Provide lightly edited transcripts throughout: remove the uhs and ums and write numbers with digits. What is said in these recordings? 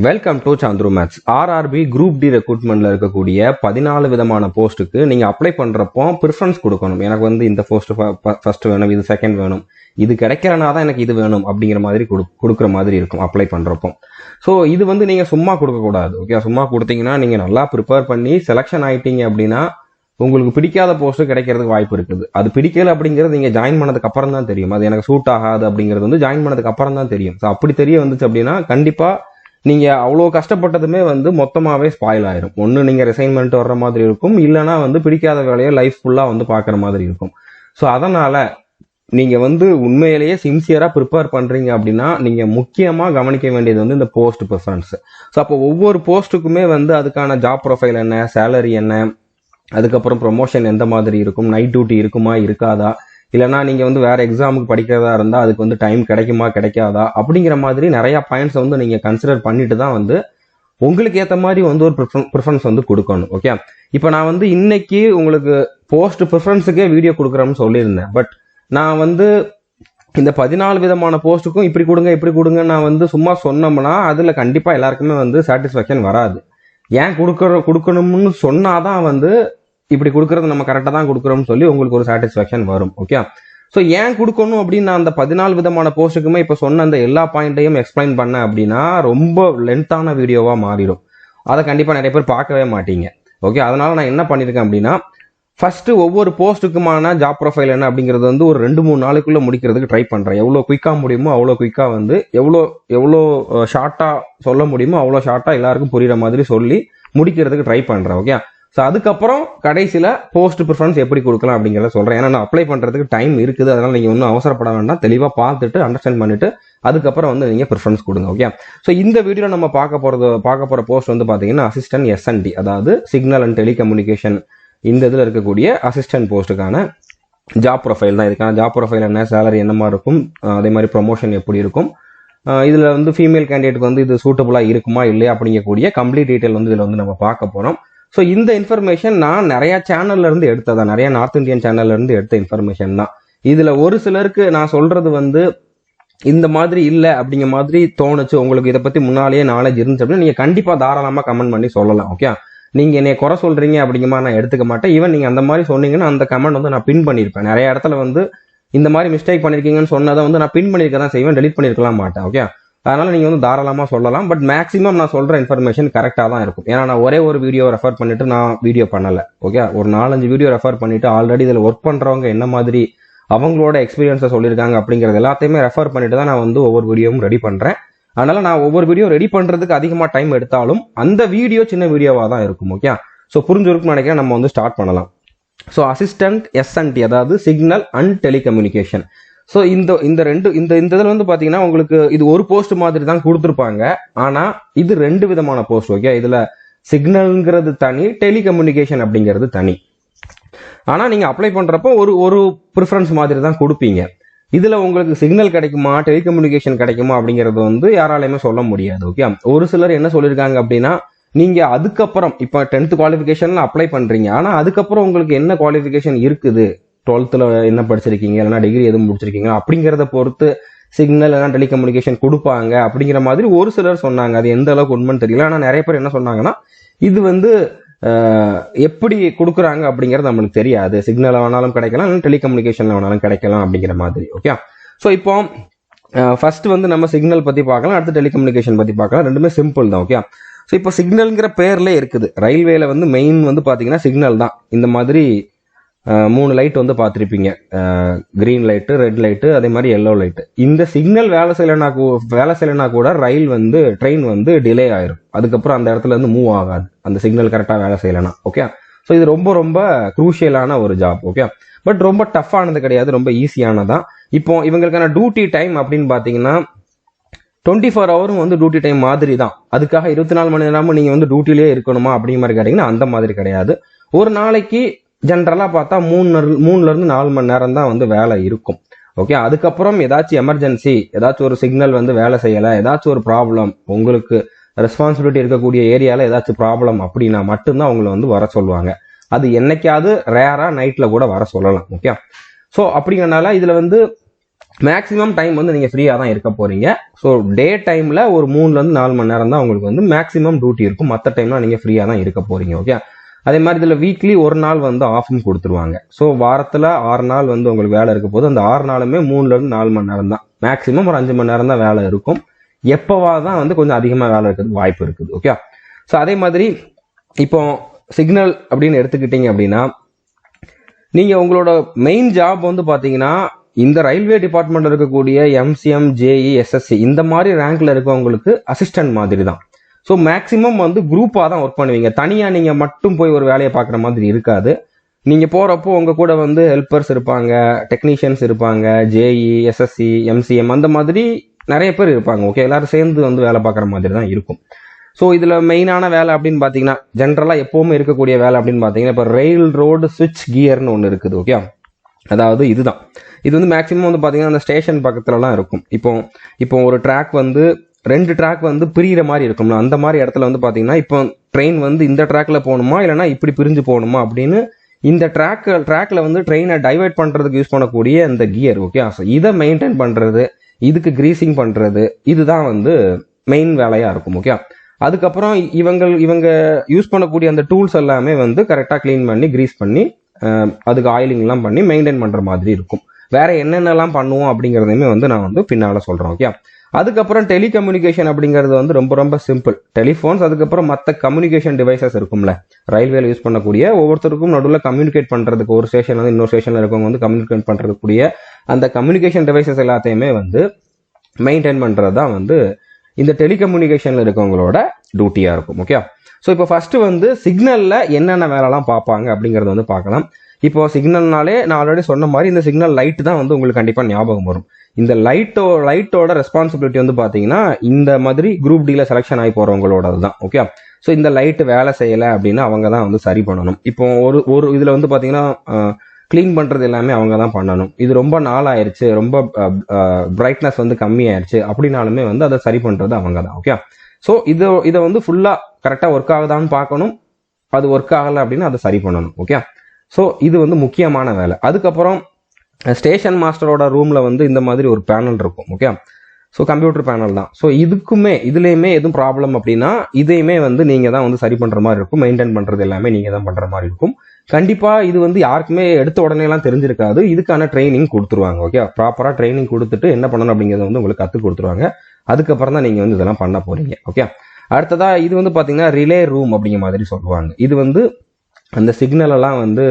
Welcome to Chandru maths. RRB group D ரெக்ரூட்மெண்ட்ல இருக்கக்கூடிய 14 விதமான போஸ்ட்டுக்கு நீங்க அப்ளை பண்றப்போ ப்ரிஃபரன்ஸ் கொடுக்கணும். எனக்கு வந்து இந்த போஸ்ட் ஃபர்ஸ்ட் வேணும், இது செகண்ட் வேணும், இது கிடைக்கலனா தான் எனக்கு இது வேணும் அப்படிங்கிற மாதிரி கொடுக்குற மாதிரி இருக்கும் அப்ளை பண்றப்போ. ஸோ இது வந்து நீங்க சும்மா கொடுக்கக்கூடாது. ஓகே, சும்மா கொடுத்தீங்கன்னா நீங்க நல்லா ப்ரிப்பேர் பண்ணி செலக்ஷன் ஆயிட்டீங்க அப்படின்னா உங்களுக்கு பிடிக்காத போஸ்ட் கிடைக்கிறதுக்கு வாய்ப்பு இருக்குது. அது பிடிக்கல அப்படிங்கிறது நீங்க ஜாயின் பண்ணதுக்கு அப்புறம் தான் தெரியும். அது எனக்கு சூட் ஆகாது அப்படிங்கிறது வந்து ஜாயின் பண்ணதுக்கு அப்புறம் தான் தெரியும். ஸோ அப்படி தெரிய வந்துச்சு அப்படின்னா கண்டிப்பா நீங்க அவ்வளோ கஷ்டப்பட்டதுமே வந்து மொத்தமாவே ஸ்பாயில் ஆயிரும். ஒன்று நீங்க ரிசைன்மெண்ட் வர்ற மாதிரி இருக்கும், இல்லைன்னா வந்து பிடிக்காத வேலையை லைஃப் ஃபுல்லா வந்து பாக்குற மாதிரி இருக்கும். ஸோ அதனால நீங்க வந்து உண்மையிலேயே சின்சியரா ப்ரிப்பேர் பண்றீங்க அப்படின்னா நீங்க முக்கியமா கவனிக்க வேண்டியது வந்து இந்த போஸ்ட் ப்ரிஃபரன்ஸ். ஸோ அப்போ ஒவ்வொரு போஸ்ட்டுக்குமே வந்து அதுக்கான ஜாப் ப்ரொஃபைல் என்ன, சேலரி என்ன, அதுக்கப்புறம் ப்ரொமோஷன் எந்த மாதிரி இருக்கும், நைட் டியூட்டி இருக்குமா இருக்காதா, இல்லைனா நீங்க வந்து வேற எக்ஸாமுக்கு படிக்கிறதா இருந்தா அதுக்கு வந்து டைம் கிடைக்குமா கிடைக்காதா அப்படிங்கிற மாதிரி நிறைய பாயிண்ட்ஸ் வந்து நீங்க கன்சிடர் பண்ணிட்டு தான் வந்து உங்களுக்கு ஏற்ற மாதிரி வந்து ஒரு ப்ரிஃபரன்ஸ் வந்து கொடுக்கணும். ஓகே, இப்போ நான் வந்து இன்னைக்கு உங்களுக்கு போஸ்ட் ப்ரிஃபரன்ஸுக்கே வீடியோ கொடுக்குறேன்னு சொல்லியிருந்தேன். பட் நான் வந்து இந்த 14 விதமான போஸ்ட்டுக்கும் இப்படி கொடுங்க நான் வந்து சும்மா சொன்னோம்னா அதுல கண்டிப்பா எல்லாருக்குமே வந்து சாட்டிஸ்ஃபேக்ஷன் வராது. ஏன் கொடுக்கணும்னு சொன்னாதான் வந்து இப்படி கொடுக்கறது நம்ம கரெக்டாக தான் கொடுக்குறோம்னு சொல்லி உங்களுக்கு ஒரு சாட்டிஸ்ஃபேக்ஷன் வரும். ஓகே, ஸோ ஏன் கொடுக்கணும் அப்படின்னு நான் அந்த 14 விதமான போஸ்ட்டுக்குமே இப்போ சொன்ன அந்த எல்லா பாயிண்ட்டையும் எக்ஸ்பிளைன் பண்ணேன் அப்படின்னா ரொம்ப லென்த்தான வீடியோவாக மாறிடும். அதை கண்டிப்பாக நிறைய பேர் பார்க்கவே மாட்டீங்க. ஓகே, அதனால நான் என்ன பண்ணியிருக்கேன் அப்படின்னா ஃபர்ஸ்ட் ஒவ்வொரு போஸ்ட்டுக்குமான ஜாப் ப்ரொஃபைல் என்ன அப்படிங்கிறது வந்து ஒரு 2-3 நாளுக்குள்ள முடிக்கிறதுக்கு ட்ரை பண்றேன். எவ்வளோ குயிக்காக முடியுமோ அவ்வளோ குயிக்காக வந்து எவ்வளோ ஷார்ட்டா சொல்ல முடியுமோ அவ்வளோ ஷார்ட்டா எல்லாருக்கும் புரியுற மாதிரி சொல்லி முடிக்கிறதுக்கு ட்ரை பண்றேன். ஓகே, ஸோ அதுக்கப்புறம் கடைசியில் போஸ்ட் ப்ரிஃபரன்ஸ் எப்படி கொடுக்கலாம் அப்படிங்கிறத சொல்றேன். ஏன்னா நான் அப்ளை பண்றதுக்கு டைம் இருக்குது, அதனால நீங்க ஒன்றும் அவசரப்பட வேண்டாம். தெளிவாக பார்த்துட்டு அண்டர்ஸ்டாண்ட் பண்ணிட்டு அதுக்கப்புறம் வந்து நீங்க ப்ரிஃபரன்ஸ் கொடுங்க. ஓகே, ஸோ இந்த வீடியோ நம்ம பார்க்க போற போஸ்ட் வந்து பாத்தீங்கன்னா அசிஸ்டன்ட் எஸ்என்டி, அதாவது சிக்னல் அண்ட் டெலிகம்யூனிகேஷன், இந்த இதில் இருக்கக்கூடிய அசிஸ்டன்ட் போஸ்ட்டுக்கான ஜாப் ப்ரொஃபைல் தான். இதுக்கான ஜாப் ப்ரொஃபைல் என்ன, சேலரி என்ன மாதிரி இருக்கும், அதே மாதிரி ப்ரொமோஷன் எப்படி இருக்கும், இதுல வந்து ஃபீமேல் கேண்டிடேட் வந்து இது சூட்டபுளா இருக்குமா இல்லையா அப்படிங்கக்கூடிய கம்ப்ளீட் டீடைல் வந்து இதுல வந்து நம்ம பார்க்க போறோம். ஸோ இந்த இன்ஃபர்மேஷன் நான் நிறைய சேனல்ல இருந்து எடுத்ததான், நிறைய நார்த் இந்தியன் சேனல்ல இருந்து எடுத்த இன்ஃபர்மேஷன் தான். இதுல ஒரு சிலருக்கு நான் சொல்றது வந்து இந்த மாதிரி இல்லை அப்படிங்கிற மாதிரி தோணுச்சு, உங்களுக்கு இதை பத்தி முன்னாலேயே நாலேஜ் இருந்துச்சு அப்படின்னு நீங்க கண்டிப்பா தாராளமா கமெண்ட் பண்ணி சொல்லலாம். ஓகே, நீங்க என்னை குறை சொல்றீங்க அப்படிங்கிற மாதிரி நான் எடுத்துக்க மாட்டேன். ஈவன் நீங்க அந்த மாதிரி சொன்னீங்கன்னா அந்த கமெண்ட் வந்து நான் பின் பண்ணிருப்பேன். நிறைய இடத்துல வந்து இந்த மாதிரி மிஸ்டேக் பண்ணிருக்கீங்கன்னு சொன்னதை வந்து நான் பின் பண்ணிருக்க தான் செய்வேன், டெலிட் பண்ணிருக்கலாம் மாட்டேன். ஓகே, அதனால நீங்க வந்து தாராளமா சொல்லலாம். பட் மேக்ஸிமம் நான் சொல்ற இன்ஃபர்மேஷன் கரெக்டா தான் இருக்கும். ஏன்னா நான் ஒரே ஒரு வீடியோ ரெஃபர் பண்ணிட்டு நான் வீடியோ பண்ணல. ஓகே, ஒரு 4-5 வீடியோ ரெஃபர் பண்ணிட்டு ஆல்ரெடி இதுல ஒர்க் பண்றவங்க என்ன மாதிரி அவங்களோட எக்ஸ்பீரியன்ஸை சொல்லியிருக்காங்க அப்படிங்கிறது எல்லாத்தையுமே ரெஃபர் பண்ணிட்டு தான் நான் வந்து ஒவ்வொரு வீடியோவும் ரெடி பண்றேன். அதனால நான் ஒவ்வொரு வீடியோ ரெடி பண்றதுக்கு அதிகமா டைம் எடுத்தாலும் அந்த வீடியோ சின்ன வீடியோவா தான் இருக்கும். ஓகே, ஸோ புரிஞ்சிருக்கும்னு நினைக்கிறேன். நம்ம வந்து ஸ்டார்ட் பண்ணலாம். ஸோ அசிஸ்டன்ட் எஸ்என்டி, அதாவது சிக்னல் அண்ட் டெலிகம்யூனிகேஷன். ஸோ இந்த இதில் வந்து பாத்தீங்கன்னா உங்களுக்கு இது ஒரு போஸ்ட் மாதிரி தான் கொடுத்துருப்பாங்க. ஆனா இது 2 விதமான போஸ்ட். ஓகே, இதுல சிக்னல்ங்கிறது தனி, டெலிகம்யூனிகேஷன் அப்படிங்கிறது தனி. ஆனா நீங்க அப்ளை பண்றப்போ ஒரு ப்ரிஃபரன்ஸ் மாதிரி தான் கொடுப்பீங்க. இதுல உங்களுக்கு சிக்னல் கிடைக்குமா டெலிகம்யூனிகேஷன் கிடைக்குமா அப்படிங்கறது வந்து யாராலையுமே சொல்ல முடியாது. ஓகே, ஒரு சிலர் என்ன சொல்லியிருக்காங்க அப்படின்னா நீங்க அதுக்கப்புறம் இப்ப 10th குவாலிஃபிகேஷன்ல அப்ளை பண்றீங்க, ஆனா அதுக்கப்புறம் உங்களுக்கு என்ன குவாலிஃபிகேஷன் இருக்குது, 12th என்ன படிச்சிருக்கீங்க, இல்லைன்னா டிகிரி எதுவும் முடிச்சிருக்கீங்க அப்படிங்கறத பொறுத்து சிக்னல் இல்லைனா டெலிகம்யூனிகேஷன் கொடுப்பாங்க அப்படிங்கிற மாதிரி ஒரு சிலர் சொன்னாங்க. அது எந்த அளவுக்கு உண்மைன்னு தெரியல. ஆனா நிறைய பேர் என்ன சொன்னாங்கன்னா இது வந்து எப்படி கொடுக்குறாங்க அப்படிங்கிறது நம்மளுக்கு தெரியாது, சிக்னல் வேணாலும் கிடைக்கலாம், டெலிகம்யூனிகேஷன்ல வேணாலும் கிடைக்கலாம் அப்படிங்கிற மாதிரி. ஓகே, ஸோ இப்போ ஃபர்ஸ்ட் வந்து நம்ம சிக்னல் பத்தி பார்க்கலாம், அடுத்து டெலிகம்யூனிகேஷன் பத்தி பார்க்கலாம். ரெண்டுமே சிம்பிள் தான். ஓகே, ஸோ இப்போ சிக்னல்ங்கிற பேர்ல இருக்குது. ரயில்வேல வந்து மெயின் வந்து பாத்தீங்கன்னா சிக்னல் தான். இந்த மாதிரி 3 லைட் வந்து பார்த்துருப்பீங்க, கிரீன் லைட்டு, ரெட் லைட்டு, அதே மாதிரி எல்லோ லைட்டு. இந்த சிக்னல் வேலை செய்யலைனா கூட ரயில் வந்து ட்ரெயின் வந்து டிலே ஆயிரும். அதுக்கப்புறம் அந்த இடத்துல இருந்து மூவ் ஆகாது, அந்த சிக்னல் கரெக்டாக வேலை செய்யலைனா. ஓகே, ஸோ இது ரொம்ப குரூஷியலான ஒரு ஜாப். ஓகே, பட் ரொம்ப டஃப்பானது கிடையாது, ரொம்ப ஈஸியானதான். இப்போ இவங்களுக்கான டியூட்டி டைம் அப்படின்னு பாத்தீங்கன்னா 24 ஹவரும் வந்து டியூட்டி டைம் மாதிரி தான். அதுக்காக 24 மணி நேரமும் நீங்க வந்து டியூட்டிலே இருக்கணுமா அப்படிங்கிற மாதிரி கேட்டீங்கன்னா அந்த மாதிரி கிடையாது. ஒரு நாளைக்கு ஜென்ரலா பார்த்தா 3ல இருந்து 4 மணி நேரம் தான் வந்து வேலை இருக்கும். ஓகே, அதுக்கப்புறம் ஏதாச்சும் எமர்ஜென்சி, ஏதாச்சும் ஒரு சிக்னல் வந்து வேலை செய்யல, ஏதாச்சும் ஒரு ப்ராப்ளம், உங்களுக்கு ரெஸ்பான்சிபிலிட்டி இருக்கக்கூடிய ஏரியால ஏதாச்சும் ப்ராப்ளம் அப்படின்னா மட்டும்தான் உங்களை வந்து வர சொல்லுவாங்க. அது என்னைக்காவது ரேரா நைட்ல கூட வர சொல்லலாம். ஓகே, ஸோ அப்படிங்கறனால இதுல வந்து மேக்ஸிமம் டைம் வந்து நீங்கள் ஃப்ரீயாக தான் இருக்க போகிறீங்க. ஸோ டே டைமில் ஒரு 3-4 மணி நேரம் தான் உங்களுக்கு வந்து மேக்ஸிமம் டியூட்டி இருக்கும். மற்ற டைம்லாம் நீங்கள் ஃப்ரீயாக தான் இருக்க போகிறீங்க. ஓகே, அதே மாதிரி இதில் வீக்லி ஒரு நாள் வந்து ஆஃபும் கொடுத்துருவாங்க. ஸோ வாரத்தில் 6 நாள் வந்து உங்களுக்கு வேலை இருக்க போது அந்த 6 நாளுமே 3-4 மணி நேரம் தான், மேக்ஸிமம் ஒரு 5 மணி நேரம் தான் வேலை இருக்கும். எப்போவா தான் வந்து கொஞ்சம் அதிகமாக வேலை இருக்கிறதுக்கு வாய்ப்பு இருக்குது. ஓகே, ஸோ அதே மாதிரி இப்போ சிக்னல் அப்படின்னு எடுத்துக்கிட்டீங்க அப்படின்னா நீங்கள் உங்களோட மெயின் ஜாப் வந்து பார்த்தீங்கன்னா இந்த ரயில்வே டிபார்ட்மெண்ட் இருக்கக்கூடிய எம்சிஎம், ஜேஇ, எஸ்எஸ்சி இந்த மாதிரி ரேங்க்ல இருக்கவங்களுக்கு அசிஸ்டன்ட் மாதிரி தான். ஸோ மேக்ஸிமம் வந்து குரூப்பாக தான் ஒர்க் பண்ணுவீங்க. தனியாக நீங்கள் மட்டும் போய் ஒரு வேலையை பார்க்குற மாதிரி இருக்காது. நீங்கள் போகிறப்போ உங்கள் கூட வந்து ஹெல்ப்பர்ஸ் இருப்பாங்க, டெக்னீஷியன்ஸ் இருப்பாங்க, ஜேஇ, எஸ்எஸ்சி, எம்சிஎம் அந்த மாதிரி நிறைய பேர் இருப்பாங்க. ஓகே, எல்லாரும் சேர்ந்து வந்து வேலை பார்க்குற மாதிரி தான் இருக்கும். ஸோ இதில் மெயினான வேலை அப்படின்னு பார்த்தீங்கன்னா ஜென்ரலாக எப்போவுமே இருக்கக்கூடிய வேலை அப்படின்னு பார்த்தீங்கன்னா இப்போ ரயில் ரோடு ஸ்விட்ச் கியர்னு ஒன்று இருக்குது. ஓகே, அதாவது இதுதான், இது வந்து மேக்ஸிமம் வந்து பார்த்தீங்கன்னா அந்த ஸ்டேஷன் பக்கத்துலலாம் இருக்கும். இப்போ ஒரு ட்ராக் வந்து 2 ட்ராக் வந்து பிரிகிற மாதிரி இருக்கும்ல, அந்த மாதிரி இடத்துல வந்து பார்த்தீங்கன்னா இப்போ ட்ரெயின் வந்து இந்த ட்ராக்ல போகணுமா இல்லைனா இப்படி பிரிஞ்சு போகணுமா அப்படின்னு இந்த ட்ராக்ல வந்து ட்ரெயினை டைவர்ட் பண்ணுறதுக்கு யூஸ் பண்ணக்கூடிய இந்த கியர். ஓகே, ஸோ இதை மெயின்டைன் பண்ணுறது, இதுக்கு கிரீசிங் பண்ணுறது, இதுதான் வந்து மெயின் வேலையாக இருக்கும். ஓகே, அதுக்கப்புறம் இவங்க யூஸ் பண்ணக்கூடிய அந்த டூல்ஸ் எல்லாமே வந்து கரெக்டாக க்ளீன் பண்ணி கிரீஸ் பண்ணி அதுக்கு ஆயிலிங்லாம் பண்ணி மெயின்டைன் பண்ணுற மாதிரி இருக்கும். வேற என்னென்னலாம் பண்ணுவோம் அப்படிங்கிறதையுமே வந்து நான் வந்து பின்னால் சொல்கிறேன். ஓகே, அதுக்கப்புறம் டெலிகம்யூனிகேஷன் அப்படிங்கிறது வந்து ரொம்ப ரொம்ப சிம்பிள். டெலிஃபோன்ஸ், அதுக்கப்புறம் மற்ற கம்யூனிகேஷன் டிவைசஸ் இருக்கும்ல, ரயில்வேல யூஸ் பண்ணக்கூடிய ஒவ்வொருத்தருக்கும் நடுவில் கம்யூனிகேட் பண்ணுறதுக்கு ஒரு ஸ்டேஷன் வந்து இன்னொரு ஸ்டேஷனில் இருக்கவங்க வந்து கம்யூனிகேட் பண்ணுறதுக்கூடிய அந்த கம்யூனிகேஷன் டிவைசஸ் எல்லாத்தையுமே வந்து மெயின்டைன் பண்ணுறது தான் வந்து இந்த டெலிகம்யூனிகேஷனில் இருக்கவங்களோட டியூட்டியாக இருக்கும். ஓகே, ஸோ இப்போ ஃபர்ஸ்ட் வந்து சிக்னலில் என்னென்ன வேலைலாம் பார்ப்பாங்க அப்படிங்கிறத வந்து பார்க்கலாம். இப்போ சிக்னல்னாலே நான் ஆல்ரெடி சொன்ன மாதிரி இந்த சிக்னல் லைட் தான் வந்து உங்களுக்கு கண்டிப்பாக ஞாபகம் வரும். இந்த லைட்டோட ரெஸ்பான்சிபிலிட்டி வந்து பார்த்தீங்கன்னா இந்த மாதிரி குரூப் டியில் செலெக்ஷன் ஆகி போகிறவங்களோட தான். ஓகே, ஸோ இந்த லைட் வேலை செய்யலை அப்படின்னா அவங்க தான் வந்து சரி பண்ணணும். இப்போ ஒரு இதில் வந்து பார்த்தீங்கன்னா க்ளீன் பண்ணுறது எல்லாமே அவங்க தான் பண்ணணும். இது ரொம்ப நாள் ஆயிடுச்சு, ரொம்ப பிரைட்னஸ் வந்து கம்மி ஆயிடுச்சு அப்படின்னாலுமே வந்து அதை சரி பண்ணுறது அவங்க தான். ஓகே, ஸோ இதை வந்து ஃபுல்லாக கரெக்டாக ஒர்க் ஆகுதான்னு பார்க்கணும். அது ஒர்க் ஆகலை அப்படின்னா அதை சரி பண்ணணும். ஓகே, ஸோ இது வந்து முக்கியமான வேலை. அதுக்கப்புறம் ஸ்டேஷன் மாஸ்டரோட ரூமில் வந்து இந்த மாதிரி ஒரு பேனல் இருக்கும். ஓகே, ஸோ கம்ப்யூட்டர் பேனல் தான். ஸோ இதுலேயுமே எதுவும் ப்ராப்ளம் அப்படின்னா இதையுமே வந்து நீங்கள் தான் வந்து சரி பண்ணுற மாதிரி இருக்கும். மெயின்டைன் பண்ணுறது எல்லாமே நீங்கள் தான் பண்ணுற மாதிரி இருக்கும். கண்டிப்பாக இது வந்து யாருக்குமே எடுத்த உடனேலாம் தெரிஞ்சிருக்காது. இதுக்கான ட்ரைனிங் கொடுத்துருவாங்க. ஓகே, ப்ராப்பராக ட்ரைனிங் கொடுத்துட்டு என்ன பண்ணணும் அப்படிங்கிறத வந்து உங்களுக்கு கற்றுக் கொடுத்துருவாங்க. அதுக்கப்புறம் தான் நீங்கள் வந்து இதெல்லாம் பண்ண போகிறீங்க. ஓகே, அடுத்ததா இது வந்து பார்த்தீங்கன்னா ரிலே ரூம் அப்படிங்கிற மாதிரி சொல்லுவாங்க. இது வந்து அந்த சிக்னலெல்லாம் வந்து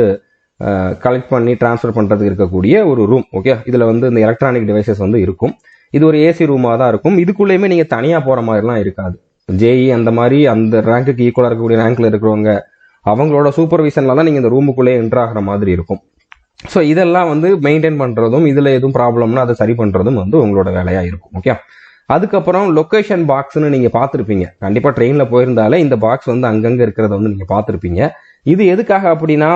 கலெக்ட் பண்ணி டிரான்ஸ்ஃபர் பண்ணுறதுக்கு இருக்கக்கூடிய ஒரு ரூம். ஓகே, இதில் வந்து இந்த எலக்ட்ரானிக் டிவைசஸ் வந்து இருக்கும். இது ஒரு ஏசி ரூமாக தான் இருக்கும். இதுக்குள்ளேயுமே நீங்கள் தனியாக போகிற மாதிரிலாம் இருக்காது. ஜேஇ அந்த மாதிரி அந்த ரேங்க்குக்கு ஈக்குவலாக இருக்கக்கூடிய ரேங்க்ல இருக்கிறவங்க அவங்களோட சூப்பர்விஷனில் தான் நீங்கள் இந்த ரூமுக்குள்ளேயே என்ட்ரு ஆகிற மாதிரி இருக்கும். ஸோ இதெல்லாம் வந்து மெயின்டைன் பண்ணுறதும் இதில் எதுவும் ப்ராப்ளம்னா அதை சரி பண்ணுறதும் வந்து உங்களோட வேலையாக இருக்கும். ஓகே, அதுக்கப்புறம் லொக்கேஷன் பாக்ஸ்னு நீங்கள் பார்த்துருப்பீங்க. கண்டிப்பாக ட்ரெயினில் போயிருந்தாலே இந்த பாக்ஸ் வந்து அங்கங்கே இருக்கிறத வந்து நீங்கள் பார்த்துருப்பீங்க. இது எதுக்காக அப்படின்னா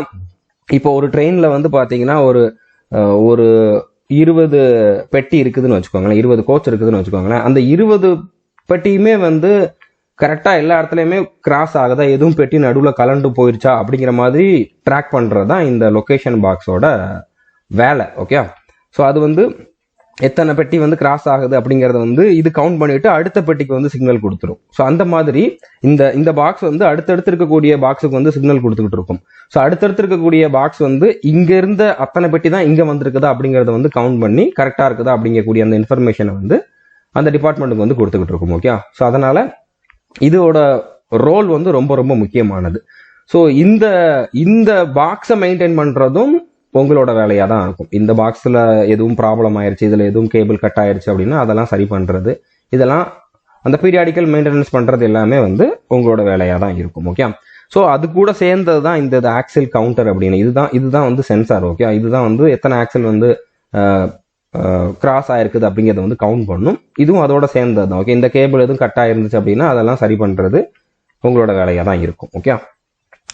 இப்போ ஒரு ட்ரெயினில் வந்து பார்த்தீங்கன்னா ஒரு 20 பெட்டி இருக்குதுன்னு வச்சுக்கோங்களேன், 20 கோச் இருக்குதுன்னு வச்சுக்கோங்களேன். அந்த 20 பெட்டியுமே வந்து கரெக்டாக எல்லா இடத்துலையுமே கிராஸ் ஆகுதா, எதுவும் பெட்டி நடுவில் கலண்டு போயிருச்சா அப்படிங்கிற மாதிரி ட்ராக் பண்ணுறது தான் இந்த லொக்கேஷன் பாக்ஸோட வேலை. ஓகே, ஸோ அது வந்து எத்தனை பெட்டி வந்து கிராஸ் ஆகுது அப்படிங்கிறத வந்து இது கவுண்ட் பண்ணிட்டு அடுத்த பெட்டிக்கு வந்து சிக்னல் கொடுத்துரும். ஸோ அந்த மாதிரி இந்த பாக்ஸ் வந்து அடுத்தடுத்து இருக்கக்கூடிய பாக்ஸுக்கு வந்து சிக்னல் கொடுத்துக்கிட்டு இருக்கும். ஸோ அடுத்தடுத்து இருக்கக்கூடிய பாக்ஸ் வந்து இங்க இருந்த அத்தனை பெட்டி தான் இங்க வந்திருக்குதா அப்படிங்கறத வந்து கவுண்ட் பண்ணி கரெக்டா இருக்குதா அப்படிங்கக்கூடிய அந்த இன்ஃபர்மேஷனை வந்து அந்த டிபார்ட்மெண்ட்டுக்கு வந்து கொடுத்துக்கிட்டு இருக்கும். ஓகே, ஸோ அதனால இதோட ரோல் வந்து ரொம்ப ரொம்ப முக்கியமானது. ஸோ இந்த பாக்ஸை மெயின்டைன் பண்றதும் உங்களோட வேலையா தான் இருக்கும். இந்த பாக்ஸ்ல எதுவும் ப்ராப்ளம் ஆயிருச்சு, இதுல எதுவும் கேபிள் கட் ஆயிருச்சு அப்படின்னா அதெல்லாம் சரி பண்றது, இதெல்லாம் அந்த பீரியாடிக்கல் மெயின்டெனன்ஸ் பண்றது எல்லாமே வந்து உங்களோட வேலையா தான் இருக்கும். ஓகே, ஸோ அது கூட சேர்ந்தது தான் இந்த ஆக்சில் கவுண்டர் அப்படின்னு. இதுதான் வந்து சென்சார். ஓகே, இதுதான் வந்து எத்தனை ஆக்சில் வந்து கிராஸ் ஆயிருக்குது அப்படிங்கிறத வந்து கவுண்ட் பண்ணும். இதுவும் அதோட சேர்ந்தது தான். ஓகே, இந்த கேபிள் எதுவும் கட் ஆயிருந்துச்சு அப்படின்னா அதெல்லாம் சரி பண்றது உங்களோட வேலையா தான் இருக்கும். ஓகே,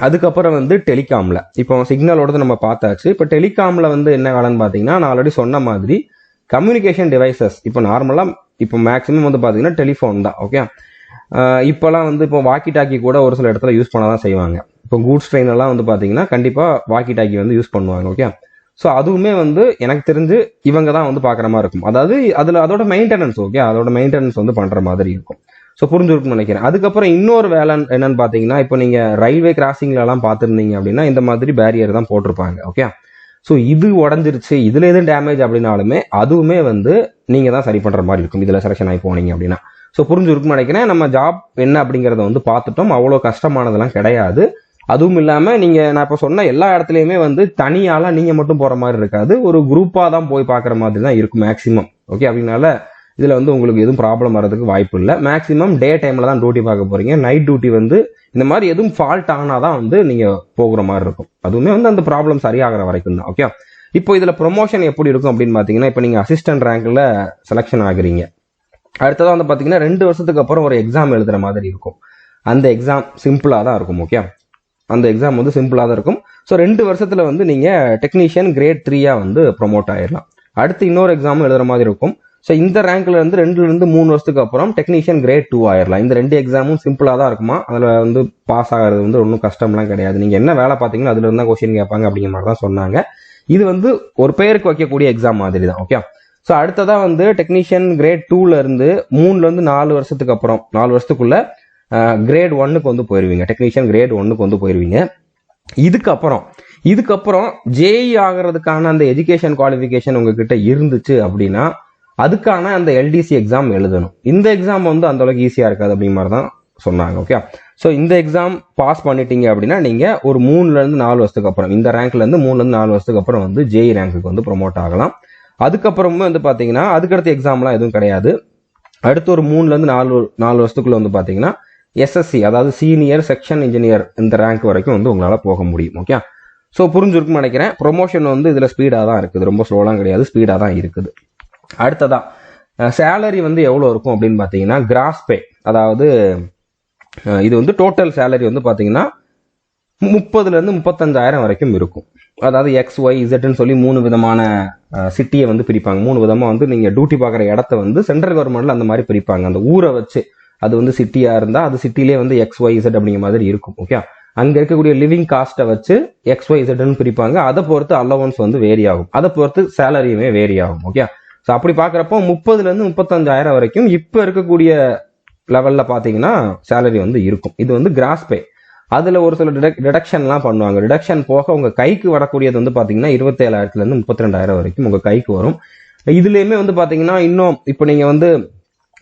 அதுக்கப்புறம் வந்து டெலிகாம்ல இப்போ சிக்னலோட நம்ம பார்த்தாச்சு. இப்போ டெலிகாம்ல வந்து என்ன வேலைன்னு பார்த்தீங்கன்னா நான் ஆல்ரெடி சொன்ன மாதிரி கம்யூனிகேஷன் டிவைசஸ். இப்போ நார்மலா இப்போ மேக்ஸிமம் வந்து பார்த்தீங்கன்னா டெலிஃபோன் தான். ஓகே, இப்போலாம் வந்து இப்போ வாக்கி டாக்கி கூட ஒரு சில இடத்துல யூஸ் பண்ண தான் செய்வாங்க. இப்போ கூட்ஸ் ட்ரெயின் எல்லாம் வந்து பார்த்தீங்கன்னா கண்டிப்பாக வாக்கி டாக்கி வந்து யூஸ் பண்ணுவாங்க. ஓகே, ஸோ அதுவுமே வந்து எனக்கு தெரிஞ்சு இவங்க தான் வந்து பார்க்குற மாதிரி இருக்கும். அதாவது அதோட மெயின்டெனன்ஸ், ஓகே, அதோட மெயின்டெனன்ஸ் வந்து பண்ணுற மாதிரி இருக்கும். ஸோ புரிஞ்சிருக்கும்னு நினைக்கிறேன். அதுக்கப்புறம் இன்னொரு வேலை என்னன்னு பார்த்தீங்கன்னா, இப்போ நீங்கள் ரயில்வே கிராசிங்லலாம் பார்த்துருந்தீங்க அப்படின்னா இந்த மாதிரி பேரியர் தான் போட்டிருப்பாங்க. ஓகே, ஸோ இது உடஞ்சிருச்சு, இதில் எதுவும் டேமேஜ் அப்படின்னாலுமே அதுவுமே வந்து நீங்கள் தான் சரி பண்ணுற மாதிரி இருக்கும் இதில் செலெக்ஷன் ஆகி போனீங்க அப்படின்னா. ஸோ புரிஞ்சிருக்கும்னு நினைக்கிறேன். நம்ம ஜாப் என்ன அப்படிங்கிறத வந்து பார்த்துட்டோம். அவ்வளோ கஷ்டமானதெல்லாம் கிடையாது. அதுவும் இல்லாமல் நான் இப்போ சொன்ன எல்லா இடத்துலையுமே வந்து தனியாலாம் நீங்கள் மட்டும் போகிற மாதிரி இருக்காது, ஒரு குரூப்பாக தான் போய் பார்க்குற மாதிரி தான் இருக்கும் மேக்ஸிமம். ஓகே, அப்படின்னால இதில் வந்து உங்களுக்கு எதுவும் ப்ராப்ளம் வரதுக்கு வாய்ப்பு இல்லை. மேக்ஸிமம் டே டைமில் தான் டியூட்டி பார்க்க போகிறீங்க. நைட் டியூட்டி வந்து இந்த மாதிரி எதுவும் ஃபால்ட் ஆனால் தான் வந்து நீங்கள் போகிற மாதிரி இருக்கும். அதுவுமே வந்து அந்த ப்ராப்ளம் சரியாகிற வரைக்கும் தான். ஓகே, இப்போ இதில் ப்ரொமோஷன் எப்படி இருக்கும் அப்படின்னு பார்த்தீங்கன்னா, இப்போ நீங்கள் அசிஸ்டன்ட் ரேங்க்ல செலெக்ஷன் ஆகுறீங்க. அடுத்ததாக வந்து பார்த்தீங்கன்னா 2 வருஷத்துக்கு அப்புறம் ஒரு எக்ஸாம் எழுதுகிற மாதிரி இருக்கும். அந்த எக்ஸாம் சிம்பிளாக தான் இருக்கும். ஓகே, அந்த எக்ஸாம் வந்து சிம்பிளாக தான் இருக்கும். ஸோ 2 வருஷத்தில் வந்து நீங்கள் டெக்னீஷியன் கிரேட் 3 வந்து ப்ரொமோட் ஆயிடலாம். அடுத்து இன்னொரு எக்ஸாமும் எழுதுகிற மாதிரி இருக்கும். ஸோ இந்த ரேங்க்ல இருந்து 2 3 வருஷத்துக்கு அப்புறம் டெக்னீஷியன் கிரேட் 2 ஆயிடலாம். இந்த 2 எக்ஸாமும் சிம்பிளாக தான் இருக்குமா. அதில் வந்து பாஸ் ஆகிறது வந்து ஒன்றும் கஷ்டம்லாம் கிடையாது. நீங்கள் என்ன வேலை பார்த்தீங்கன்னா அதில் இருந்தால் கொஸ்டின் கேட்பாங்க அப்படிங்கிற மாதிரி தான் சொன்னாங்க. இது வந்து ஒரு பேருக்கு வைக்கக்கூடிய எக்ஸாம் மாதிரி தான். ஓகே, ஸோ அடுத்ததாக வந்து டெக்னீஷியன் கிரேட் 2ல இருந்து 3ல இருந்து 4 வருஷத்துக்கு அப்புறம் 4 வருஷத்துக்குள்ள கிரேட் 1க்கு வந்து போயிருவீங்க. டெக்னீஷியன் கிரேட் 1க்கு வந்து போயிருவீங்க. இதுக்கப்புறம் ஜேஇ ஆகிறதுக்கான அந்த எஜுகேஷன் குவாலிஃபிகேஷன் உங்ககிட்ட இருந்துச்சு அப்படின்னா அதுக்கான அந்த எல்டிசி எக்ஸாம் எழுதணும். இந்த எக்ஸாம் வந்து அந்த அளவுக்கு ஈஸியாக இருக்காது அப்படிங்கிற மாதிரி தான் சொன்னாங்க. ஓகே, ஸோ இந்த எக்ஸாம் பாஸ் பண்ணிட்டீங்க அப்படின்னா நீங்கள் ஒரு 3ல இருந்து 4 வருஷத்துக்கு அப்புறம், இந்த ரேங்க்ல இருந்து 3ல இருந்து 4 வருஷத்துக்கு அப்புறம் வந்து ஜேஇ ரேங்க்குக்கு வந்து ப்ரொமோட் ஆகலாம். அதுக்கப்புறமே வந்து பார்த்தீங்கன்னா அதுக்கடுத்த எக்ஸாம்லாம் எதுவும் கிடையாது. அடுத்து ஒரு 3ல இருந்து 4 வருஷத்துக்குள்ள வந்து பார்த்தீங்கன்னா எஸ்எஸ்சி, அதாவது சீனியர் செக்ஷன் இன்ஜினியர், இந்த ரேங்க் வரைக்கும் வந்து உங்களால் போக முடியும். ஓகே, ஸோ புரிஞ்சிருக்குன்னு நினைக்கிறேன். ப்ரொமோஷன் வந்து இதில் ஸ்பீடாக தான் இருக்குது, ரொம்ப ஸ்லோலாம் கிடையாது, ஸ்பீடாக தான் இருக்குது. அடுத்ததா சேலரி வந்து எவ்வளோ இருக்கும் அப்படின்னு பார்த்தீங்கன்னா கிராஸ் பே, அதாவது இது வந்து டோட்டல் சேலரி வந்து பார்த்தீங்கன்னா 30,000 இருந்து 35,000 வரைக்கும் இருக்கும். அதாவது XYZன்னு சொல்லி 3 விதமான சிட்டியை வந்து பிரிப்பாங்க. 3 விதமாக வந்து நீங்கள் டியூட்டி பார்க்குற இடத்த வந்து சென்ட்ரல் கவர்மெண்ட்ல அந்த மாதிரி பிரிப்பாங்க. அந்த ஊரை வச்சு, அது வந்து சிட்டியாக இருந்தால் அது சிட்டிலே வந்து XYZ அப்படிங்கிற மாதிரி இருக்கும். ஓகே, அங்கே இருக்கக்கூடிய லிவிங் காஸ்ட்டை வச்சு XYZன்னு பிரிப்பாங்க. அதை பொறுத்து அலவன்ஸ் வந்து வேரி ஆகும், அதை பொறுத்து சேலரியுமே வேரி ஆகும். ஓகே, ஸோ அப்படி பார்க்குறப்போ 30,000 இருந்து 35,000 வரைக்கும் இப்போ இருக்கக்கூடிய லெவலில் பார்த்தீங்கன்னா சேலரி வந்து இருக்கும். இது வந்து கிராஸ் பே. அதில் ஒரு சில டிடக்ஷன்லாம் பண்ணுவாங்க. டிடக்ஷன் போக உங்கள் கைக்கு வரக்கூடியது வந்து பார்த்தீங்கன்னா 27,000 32,000 வரைக்கும் உங்கள் கைக்கு வரும். இதுலேயுமே வந்து பார்த்தீங்கன்னா இன்னும் இப்போ நீங்கள் வந்து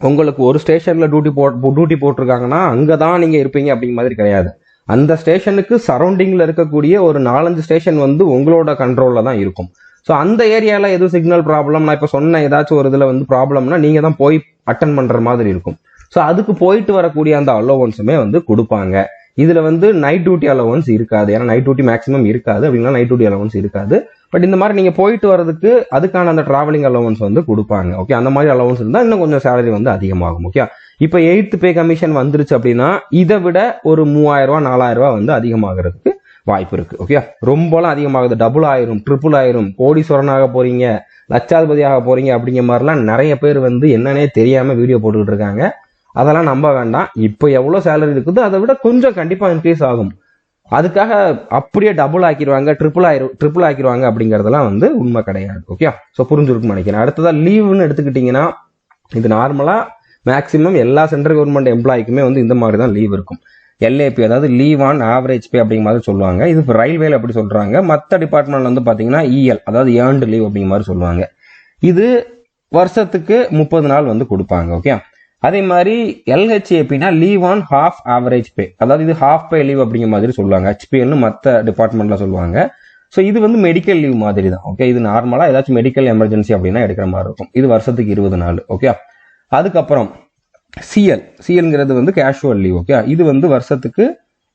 உங்களுக்கு ஒரு ஸ்டேஷனில் டியூட்டி போட்டிருக்காங்கன்னா அங்கே தான் நீங்கள் இருப்பீங்க அப்படிங்கிற மாதிரி கிடையாது. அந்த ஸ்டேஷனுக்கு சரௌண்டிங்கில் இருக்கக்கூடிய ஒரு 4-5 ஸ்டேஷன் வந்து உங்களோட கண்ட்ரோலில் தான் இருக்கும். ஸோ அந்த ஏரியாவில் எதுவும் சிக்னல் ப்ராப்ளம், நான் இப்போ சொன்ன ஏதாச்சும் ஒரு இதில் வந்து ப்ராப்ளம்னா நீங்கள் தான் போய் அட்டன் பண்ணுற மாதிரி இருக்கும். ஸோ அதுக்கு போயிட்டு வரக்கூடிய அந்த அலோவன்ஸுமே வந்து கொடுப்பாங்க. இதில் வந்து நைட் டியூட்டி அலோவன்ஸ் இருக்காது, ஏன்னா நைட் டியூட்டி மேக்ஸிமம் இருக்காது, அப்படின்னா நைட் டியூட்டி அலோவன்ஸ் இருக்காது. பட் இந்த மாதிரி நீங்கள் போயிட்டு வரதுக்கு அதுக்கான அந்த டிராவலிங் அலோவன்ஸ் வந்து கொடுப்பாங்க. ஓகே, அந்த மாதிரி அலோவன்ஸ் இருந்தால் இன்னும் கொஞ்சம் சேலரி வந்து அதிகமாகும். ஓகே, இப்போ 8th பே கமிஷன் வந்துருச்சு அப்படின்னா இதை விட ஒரு 3,000 4,000 வந்து அதிகமாகிறதுக்கு வாய்ப்பு இருக்கு. ஓகே, ரொம்பலாம் அதிகமாகுது, டபுள் ஆயிரும், ட்ரிபிள் ஆயிரும், கோடீஸ்வரனாக போறீங்க, லட்சாதிபதியாக போறீங்க அப்படிங்கிற மாதிரிலாம் நிறைய பேர் வந்து என்னன்னே தெரியாம வீடியோ போட்டுக்கிட்டு இருக்காங்க. அதெல்லாம் நம்ப வேண்டாம். இப்போ எவ்வளோ சேலரி இருக்குது அதை விட கொஞ்சம் கண்டிப்பாக இன்க்ரீஸ் ஆகும். அதுக்காக அப்படியே டபுள் ஆக்கிடுவாங்க, ட்ரிபிள் ஆக்கிடுவாங்க அப்படிங்கிறதெல்லாம் வந்து உண்மை கிடையாது. ஓகே, ஸோ புரிஞ்சுருக்குன்னு நினைக்கிறேன். அடுத்ததான் லீவுன்னு எடுத்துக்கிட்டிங்கன்னா இது நார்மலாக மேக்ஸிமம் எல்லா சென்ட்ரல் கவர்மெண்ட் எம்ப்ளாய்க்குமே வந்து இந்த மாதிரி தான் லீவ் இருக்கும். LAP, அதாவது லீவ் ஆன் ஆவரேஜ் பே அப்படிங்கிற மாதிரி சொல்லுவாங்க. இது இப்போ ரயில்வேல அப்படி சொல்கிறாங்க. மற்ற டிபார்ட்மெண்ட்ல வந்து பார்த்தீங்கன்னா EL, அதாவது ஏர்ன்டு லீவ் அப்படிங்கிற மாதிரி சொல்லுவாங்க. இது வருஷத்துக்கு 30 நாள் வந்து கொடுப்பாங்க. ஓகே, அதே மாதிரி LHAPனா லீவ் ஆன் ஹாஃப் ஆவரேஜ் பே, அதாவது இது ஹாஃப் பே லீவ் அப்படிங்கிற மாதிரி சொல்லுவாங்க. HPLன்னு மற்ற டிபார்ட்மெண்ட்ல சொல்லுவாங்க. ஸோ இது வந்து மெடிக்கல் லீவ் மாதிரி தான். ஓகே, இது நார்மலாக ஏதாச்சும் மெடிக்கல் எமர்ஜென்சி அப்படின்னா எடுக்கிற மாதிரி இருக்கும். இது வருஷத்துக்கு 20 நாள். ஓகே, அதுக்கப்புறம் சிஎல்ங்கிறது வந்து கேஷுவல் லீவ். ஓகே, இது வந்து வருஷத்துக்கு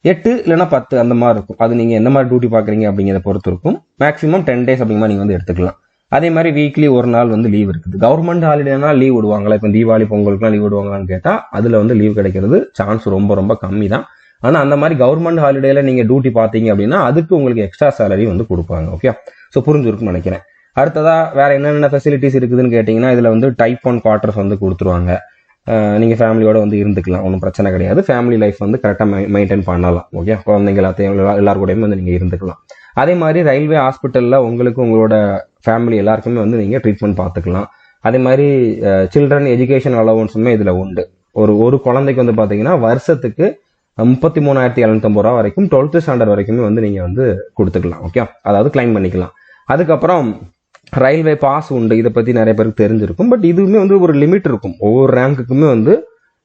8 இல்லைன்னா 10 அந்த மாதிரி இருக்கும். அது நீங்கள் எந்த மாதிரி டியூட்டி பார்க்குறீங்க அப்படிங்கிறத பொறுத்து இருக்கும். மேக்ஸிமம் 10 days அப்படிங்கிற நீங்கள் வந்து எடுத்துக்கலாம். அதே மாதிரி வீக்லி ஒரு நாள் வந்து லீவ் இருக்குது. கவர்மெண்ட் ஹாலிடேனா லீவ் விடுவாங்களா? இப்போ தீபாவளி பொங்கலுக்குலாம் லீவ் விடுவாங்களான்னு கேட்டால் அதில் வந்து லீவ் கிடைக்கிறது சான்ஸ் ரொம்ப ரொம்ப கம்மி தான். ஆனால் அந்த மாதிரி கவர்மெண்ட் ஹாலிடேல நீங்கள் டியூட்டி பார்த்தீங்க அப்படின்னா அதுக்கு உங்களுக்கு எக்ஸ்ட்ரா சேலரி வந்து கொடுப்பாங்க. ஓகே, ஸோ புரிஞ்சிருக்குன்னு நினைக்கிறேன். அடுத்ததா வேற என்னென்ன ஃபெசிலிட்டிஸ் இருக்குதுன்னு கேட்டிங்கன்னா இதில் வந்து டைப் 1 குவார்டர்ஸ் வந்து கொடுத்துருவாங்க. நீங்கள் ஃபேமிலியோட வந்து இருந்துக்கலாம், ஒன்றும் பிரச்சனை கிடையாது. ஃபேமிலி லைஃப் வந்து கரெக்டாக மெயின்டைன் பண்ணலாம். ஓகே, குழந்தைங்க எல்லாத்தையும் எல்லாரு கூடயுமே வந்து நீங்கள் இருந்துக்கலாம். அதே மாதிரி ரயில்வே ஹாஸ்பிட்டலில் உங்களுக்கு உங்களோட ஃபேமிலி எல்லாருக்குமே வந்து நீங்கள் ட்ரீட்மெண்ட் பார்த்துக்கலாம். அதே மாதிரி சில்ட்ரன் எஜுகேஷன் அலவன்ஸுமே இதில் உண்டு. ஒரு குழந்தைக்கு வந்து பார்த்தீங்கன்னா வருஷத்துக்கு 33,750 ரூபா வரைக்கும் 12th ஸ்டாண்டர்ட் வரைக்குமே வந்து நீங்கள் வந்து கொடுத்துக்கலாம். ஓகே, அதாவது கிளைம் பண்ணிக்கலாம். அதுக்கப்புறம் ரயில்வே பாஸ் உண்டு. இதை பற்றி நிறைய பேருக்கு தெரிஞ்சிருக்கும். பட் இதுவுமே வந்து ஒரு லிமிட் இருக்கும். ஒவ்வொரு ரேங்க்குக்குமே வந்து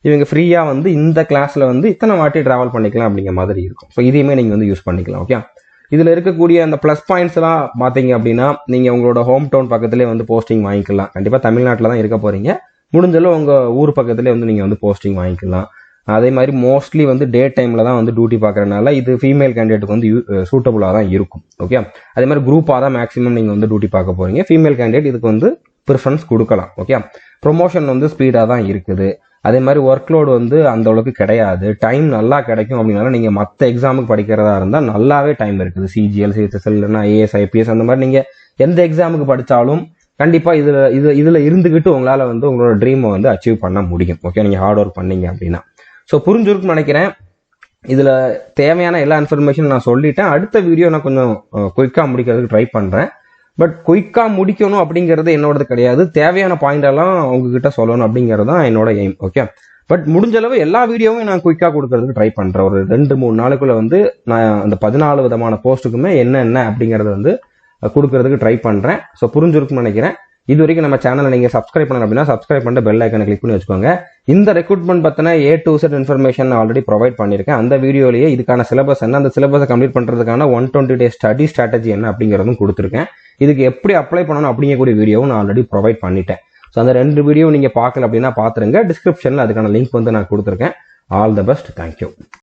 இவங்க ஃப்ரீயாக வந்து இந்த கிளாஸில் வந்து இத்தனை வாட்டி ட்ராவல் பண்ணிக்கலாம் அப்படிங்கிற மாதிரி இருக்கும். ஸோ இதையுமே நீங்கள் வந்து யூஸ் பண்ணிக்கலாம். ஓகே, இதில் இருக்கக்கூடிய அந்த ப்ளஸ் பாயிண்ட்ஸ்லாம் பார்த்தீங்க அப்படின்னா நீங்கள் உங்களோட ஹோம் டவுன் பக்கத்துலேயே வந்து போஸ்டிங் வாங்கிக்கலாம். கண்டிப்பாக தமிழ்நாட்டில் தான் இருக்க போகிறீங்க. முடிஞ்சளவு உங்கள் ஊர் பக்கத்துலேயே வந்து நீங்கள் வந்து போஸ்டிங் வாங்கிக்கலாம். அதே மாதிரி மோஸ்ட்லி வந்து டே டைமில் தான் வந்து டியூட்டி பார்க்குறதுனால இது ஃபீமேல் கேண்டிடேட்டுக்கு வந்து சூட்டபுளாக தான் இருக்கும். ஓகே, அதே மாதிரி குரூப்பாக தான் மேக்ஸிமம் நீங்கள் வந்து டியூட்டி பார்க்க போகிறீங்க. ஃபீமேல் கேண்டிடேட் இதுக்கு வந்து ப்ரிஃபரன்ஸ் கொடுக்கலாம். ஓகே, ப்ரொமோஷன் வந்து ஸ்பீடாக தான் இருக்குது. அதே மாதிரி ஒர்க் லோடு வந்து அந்த அளவுக்கு கிடையாது. டைம் நல்லா கிடைக்கும் அப்படின்னால நீங்கள் மற்ற எக்ஸாமுக்கு படிக்கிறதா இருந்தால் நல்லாவே டைம் இருக்குது. சிஜிஎல், சிஹெச்எஸ்எல் இல்லைன்னா ஐஏஎஸ், ஐபிஎஸ் அந்த மாதிரி நீங்கள் எந்த எக்ஸாமுக்கு படித்தாலும் கண்டிப்பாக இதில் இருந்துக்கிட்டு உங்களால் வந்து உங்களோட ட்ரீமை வந்து அச்சீவ் பண்ண முடியும். ஓகே, நீங்கள் ஹார்ட் ஒர்க் பண்ணீங்க அப்படின்னா. ஸோ புரிஞ்சிருக்குன்னு நினைக்கிறேன். இதில் தேவையான எல்லா இன்ஃபர்மேஷனும் நான் சொல்லிட்டேன். அடுத்த வீடியோ நான் கொஞ்சம் குயிக்காக முடிக்கிறதுக்கு ட்ரை பண்ணுறேன். பட் குயிக்காக முடிக்கணும் அப்படிங்கிறது என்னோடது கிடையாது. தேவையான பாயிண்ட் எல்லாம் உங்ககிட்ட சொல்லணும் அப்படிங்கிறது தான் என்னோட எய்ம். ஓகே, பட் முடிஞ்ச அளவு எல்லா வீடியோவும் நான் குயிக்காக கொடுக்கறதுக்கு ட்ரை பண்ணுறேன். ஒரு 2-3 நாளுக்குள்ள வந்து நான் அந்த 14 விதமான போஸ்ட்டுக்குமே என்ன அப்படிங்கிறத வந்து கொடுக்கறதுக்கு ட்ரை பண்ணுறேன். ஸோ புரிஞ்சிருக்குன்னு நினைக்கிறேன். இது வரைக்கும் நம்ம சேனலை நீங்கள் சப்ஸ்கிரைப் பண்ணணும் அப்படின்னா சப்ஸ்கிரைப் பண்ணிட்டு பெல் ஐக்கனை கிளிக் பண்ணி வச்சுக்கோங்க. இந்த ரெக்ரூட்மெண்ட் பற்றின A to Z information already provide பண்ணியிருக்கேன். அந்த வீடியோலேயே இதுக்கான சிலபஸ் என்ன, அந்த சிலபஸை கம்ப்ளீட் பண்ணுறதுக்கான 120 days ஸ்டடி ஸ்ட்ராட்டஜி என்ன அப்படிங்கிறதும் கொடுத்துருக்கேன். இதுக்கு எப்படி அப்ளை பண்ணணும் அப்படிங்கக்கூடிய வீடியோவும் நான் ஆல்ரெடி ப்ரொவைட் பண்ணிட்டேன். ஸோ அந்த 2 வீடியோ நீங்கள் பார்க்கல அப்படின்னா பார்த்துருங்க. டிஸ்கிரிப்ஷனில் அதுக்கான லிங்க் வந்து நான் கொடுத்துருக்கேன். All the best. தேங்க்யூ.